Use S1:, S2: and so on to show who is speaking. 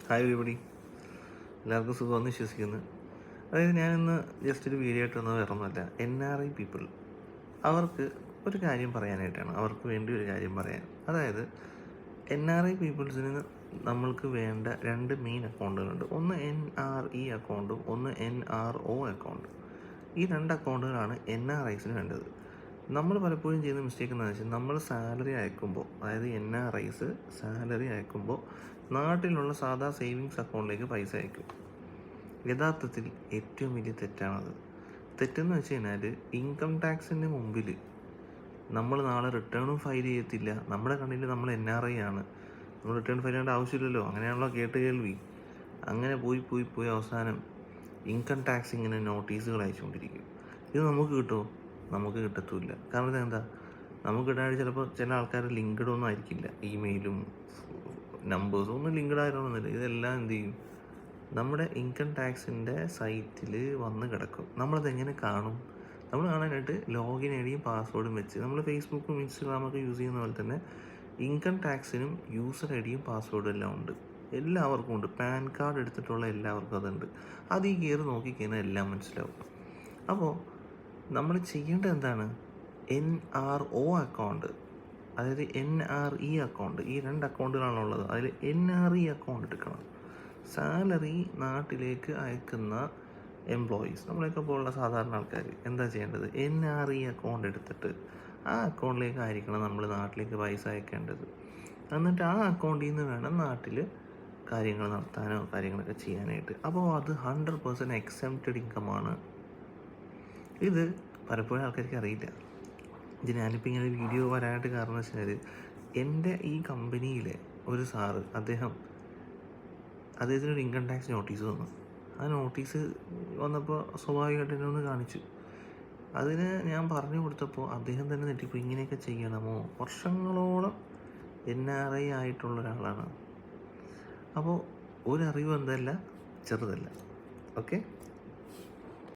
S1: Hi everybody, എല്ലാവർക്കും സുഖമെന്ന് വിശ്വസിക്കുന്നു. അതായത് ഞാനിന്ന് ജസ്റ്റ് ഒരു വീഡിയോ ആയിട്ട് വന്നത് വേറൊന്നുമല്ല. NRI പീപ്പിൾ അവർക്ക് ഒരു കാര്യം പറയാനായിട്ടാണ്, അവർക്ക് വേണ്ടി ഒരു കാര്യം പറയാൻ. അതായത് NRI പീപ്പിൾസിന് നമ്മൾക്ക് വേണ്ട രണ്ട് മെയിൻ അക്കൗണ്ടുകളുണ്ട്. ഒന്ന് NRE അക്കൗണ്ടും ഒന്ന് NRO അക്കൗണ്ടും. ഈ രണ്ട് അക്കൗണ്ടുകളാണ് NRIസിന് വേണ്ടത്. നമ്മൾ പലപ്പോഴും ചെയ്യുന്ന മിസ്റ്റേക്ക് എന്താണെന്ന് വെച്ചാൽ, നമ്മൾ സാലറി അയക്കുമ്പോൾ, അതായത് NRIs സാലറി അയക്കുമ്പോൾ നാട്ടിലുള്ള സാധാ സേവിങ്സ് അക്കൗണ്ടിലേക്ക് പൈസ അയക്കും. യഥാർത്ഥത്തിൽ ഏറ്റവും വലിയ തെറ്റാണത്. തെറ്റെന്ന് വെച്ച് കഴിഞ്ഞാൽ, ഇൻകം ടാക്സിൻ്റെ മുമ്പിൽ നമ്മൾ നാളെ റിട്ടേണും ഫയൽ ചെയ്യത്തില്ല. നമ്മുടെ കണ്ണിൽ നമ്മൾ NRI ആണ്, നമ്മൾ റിട്ടേൺ ഫയൽ ചെയ്യേണ്ട ആവശ്യമില്ലല്ലോ, അങ്ങനെയാണല്ലോ കേട്ട് കേൾവി. അങ്ങനെ പോയി അവസാനം ഇൻകം ടാക്സ് ഇങ്ങനെ നോട്ടീസുകൾ അയച്ചുകൊണ്ടിരിക്കും. ഇത് നമുക്ക് കിട്ടുമോ? നമുക്ക് കിട്ടത്തുമില്ല. കാരണം ഇതെന്താ, നമുക്ക് കിട്ടാൻ ചിലപ്പോൾ ചില ആൾക്കാർ ലിങ്ക്ഡ് ഒന്നും ആയിരിക്കില്ല, ഇമെയിലും നമ്പേഴ്സും ഒന്നും ലിങ്ക്ഡ് ആയിട്ടൊന്നുമില്ല. ഇതെല്ലാം എന്ത് ചെയ്യും, നമ്മുടെ ഇൻകം ടാക്സിൻ്റെ സൈറ്റിൽ വന്ന് കിടക്കും. നമ്മളത് എങ്ങനെ കാണും? നമ്മൾ കാണാനായിട്ട് ലോഗിൻ ഐഡിയും പാസ്വേഡും വെച്ച്, നമ്മൾ ഫേസ്ബുക്കും ഇൻസ്റ്റഗ്രാമൊക്കെ യൂസ് ചെയ്യുന്ന പോലെ തന്നെ ഇൻകം ടാക്സിനും യൂസർ ഐഡിയും പാസ്വേഡും എല്ലാം ഉണ്ട്. എല്ലാവർക്കും ഉണ്ട്. പാൻ കാർഡ് എടുത്തിട്ടുള്ള എല്ലാവർക്കും അതുണ്ട്. അത് ഈ കയറി നോക്കിക്കഴിഞ്ഞാൽ എല്ലാം മനസ്സിലാവും. അപ്പോൾ നമ്മൾ ചെയ്യേണ്ടത് എന്താണ്? NRO അക്കൗണ്ട്, അതായത് NRE അക്കൗണ്ട്, ഈ രണ്ട് അക്കൗണ്ടുകളാണുള്ളത്. അതിൽ NRE അക്കൗണ്ട് എടുക്കണം. സാലറി നാട്ടിലേക്ക് അയക്കുന്ന എംപ്ലോയീസ്, നമ്മളെയൊക്കെ പോലുള്ള സാധാരണ ആൾക്കാർ എന്താ ചെയ്യേണ്ടത്? NRE അക്കൗണ്ട് എടുത്തിട്ട് ആ അക്കൗണ്ടിലേക്ക് ആയിരിക്കണം നമ്മൾ നാട്ടിലേക്ക് പൈസ അയക്കേണ്ടത്. എന്നിട്ട് ആ അക്കൗണ്ടിൽ നിന്ന് വേണം നാട്ടിൽ കാര്യങ്ങൾ നടത്താനോ കാര്യങ്ങളൊക്കെ ചെയ്യാനായിട്ട്. അപ്പോൾ അത് 100% എക്സെംപ്റ്റഡ് ഇൻകമാണ്. ഇത് പലപ്പോഴും ആൾക്കാർക്ക് അറിയില്ല. ഇത് ഞാനിപ്പോൾ ഇങ്ങനെ വീഡിയോ വരാനായിട്ട് കാരണം എന്ന് വെച്ചാൽ, എൻ്റെ ഈ കമ്പനിയിലെ ഒരു സാറ്, അദ്ദേഹത്തിനൊരു ഇൻകം ടാക്സ് നോട്ടീസ് വന്നു. ആ നോട്ടീസ് വന്നപ്പോൾ സ്വാഭാവികമായിട്ട് എന്നെ ഒന്ന് കാണിച്ചു. അതിന് ഞാൻ പറഞ്ഞു കൊടുത്തപ്പോൾ അദ്ദേഹം തന്നെ നെറ്റിപ്പോൾ ഇങ്ങനെയൊക്കെ ചെയ്യണമോ? വർഷങ്ങളോളം NRI ആയിട്ടുള്ള ഒരാളാണ്. അപ്പോൾ ഒരറിവ് എന്തല്ല ചെറുതല്ല. ഓക്കെ.